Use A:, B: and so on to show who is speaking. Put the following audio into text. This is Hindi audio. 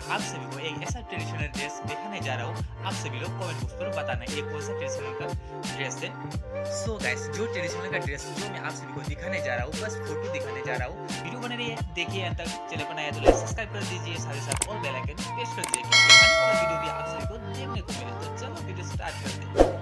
A: आप सभी को एक ऐसा ट्रेडिशनल ड्रेस दिखाने जा रहा हूँ। आप सभी लोग कमेंट बॉक्स पर बताना ये कौन सा ट्रेडिशनल का ड्रेस है। सो गाइस, जो ट्रेडिशनल का ड्रेस जो मैं आप सभी को दिखाने जा रहा हूँ, बस फोटो दिखाने जा रहा हूँ। वीडियो बने रही है, देखिए अंत तक। चैनल पर नया तो लाइक सब्सक्राइब कर दीजिए, साथ ही साथ और बेल आइकन प्रेस कर दीजिए क्योंकि आने वाला वीडियो भी आप सभी को देखने को मिले। तो चलो वीडियो स्टार्ट करते हैं।